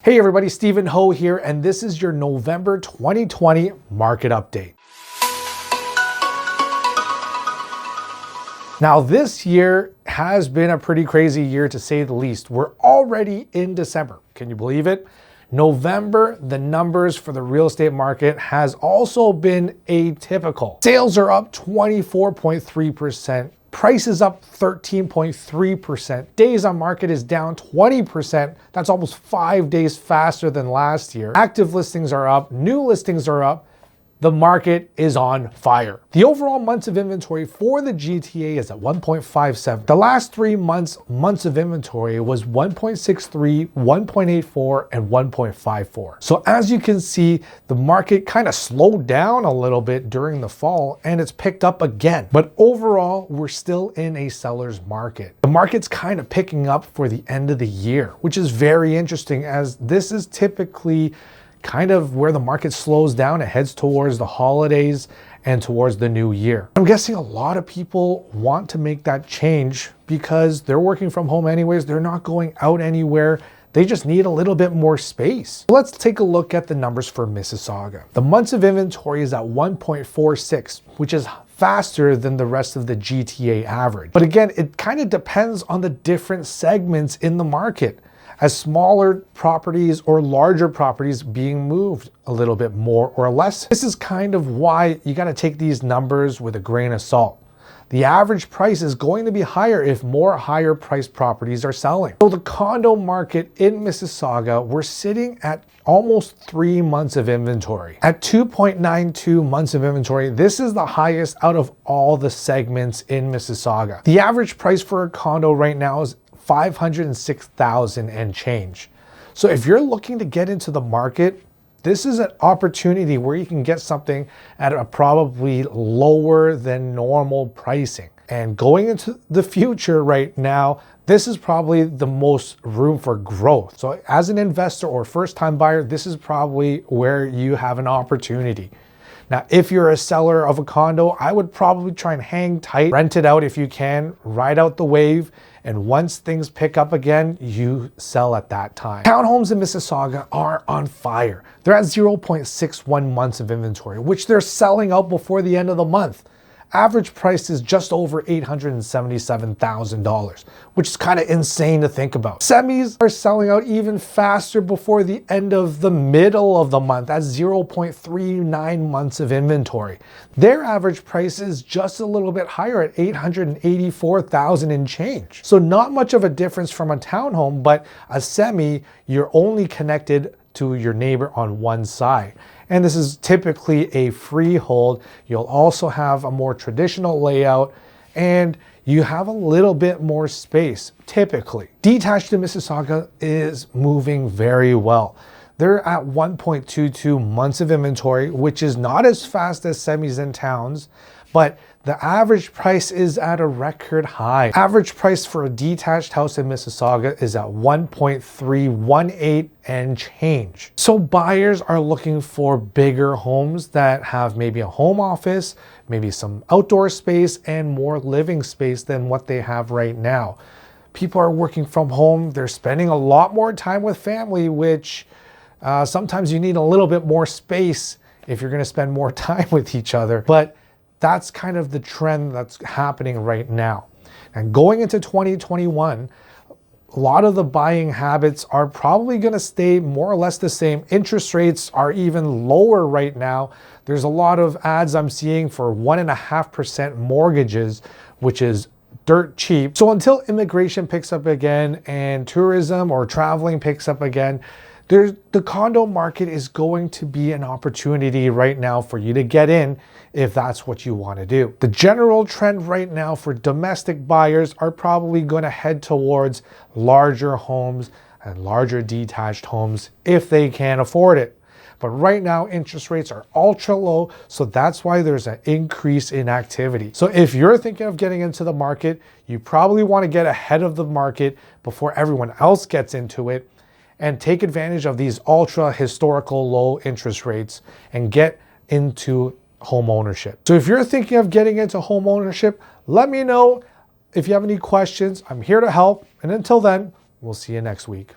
Hey everybody, Stephen Ho here, and this is your November 2020 market update. Now this year has been a pretty crazy year to say the least. We're already in December. Can you believe it? November, the numbers for the real estate market has also been atypical. Sales are up 24.3%. Prices up 13.3%. Days on market is down 20%. That's almost 5 days faster than last year. Active listings are up. New listings are up. The market is on fire. The overall months of inventory for the GTA is at 1.57. The last 3 months of inventory was 1.63, 1.84, and 1.54. So as you can see, the market kind of slowed down a little bit during the fall and it's picked up again. But overall, we're still in a seller's market. The market's kind of picking up for the end of the year, which is very interesting as this is typically kind of where the market slows down. It heads towards the holidays and towards the new year. I'm guessing a lot of people want to make that change because they're working from home anyways. They're not going out anywhere. They just need a little bit more space. Let's take a look at the numbers for Mississauga. The months of inventory is at 1.46, which is faster than the rest of the GTA average. But again, it kind of depends on the different segments in the market, as smaller properties or larger properties being moved a little bit more or less. This is kind of why you got to take these numbers with a grain of salt. The average price is going to be higher if more higher priced properties are selling. So the condo market in Mississauga, we're sitting at almost 3 months of inventory. At 2.92 months of inventory, this is the highest out of all the segments in Mississauga. The average price for a condo right now is $506,000 and change. So if you're looking to get into the market, this is an opportunity where you can get something at a probably lower than normal pricing. And going into the future right now, this is probably the most room for growth. So as an investor or first-time buyer, this is probably where you have an opportunity. Now, if you're a seller of a condo, I would probably try and hang tight, rent it out if you can, ride out the wave, and once things pick up again, you sell at that time. Townhomes in Mississauga are on fire. They're at 0.61 months of inventory, which they're selling out before the end of the month. Average price is just over $877,000, which is kind of insane to think about. Semis are selling out even faster before the end of the middle of the month. That's 0.39 months of inventory. Their average price is just a little bit higher at $884,000 and change. So not much of a difference from a townhome, but a semi, you're only connected to your neighbor on one side. And this is typically a freehold. You'll also have a more traditional layout and you have a little bit more space, typically. Detached in Mississauga is moving very well. They're at 1.22 months of inventory, which is not as fast as semis and towns, but the average price is at a record high. Average price for a detached house in Mississauga is at 1.318 and change. So buyers are looking for bigger homes that have maybe a home office, maybe some outdoor space and more living space than what they have right now. People are working from home. They're spending a lot more time with family, which sometimes you need a little bit more space if you're going to spend more time with each other. But that's kind of the trend that's happening right now. And going into 2021, a lot of the buying habits are probably going to stay more or less the same. Interest rates are even lower right now. There's a lot of ads I'm seeing for 1.5% mortgages, which is dirt cheap. So until immigration picks up again and tourism or traveling picks up again, the condo market is going to be an opportunity right now for you to get in if that's what you want to do. The general trend right now for domestic buyers are probably going to head towards larger homes and larger detached homes if they can afford it. But right now, interest rates are ultra low, so that's why there's an increase in activity. So if you're thinking of getting into the market, you probably want to get ahead of the market before everyone else gets into it and take advantage of these ultra historical low interest rates and get into home ownership. So if you're thinking of getting into home ownership, let me know. If you have any questions, I'm here to help. And until then, we'll see you next week.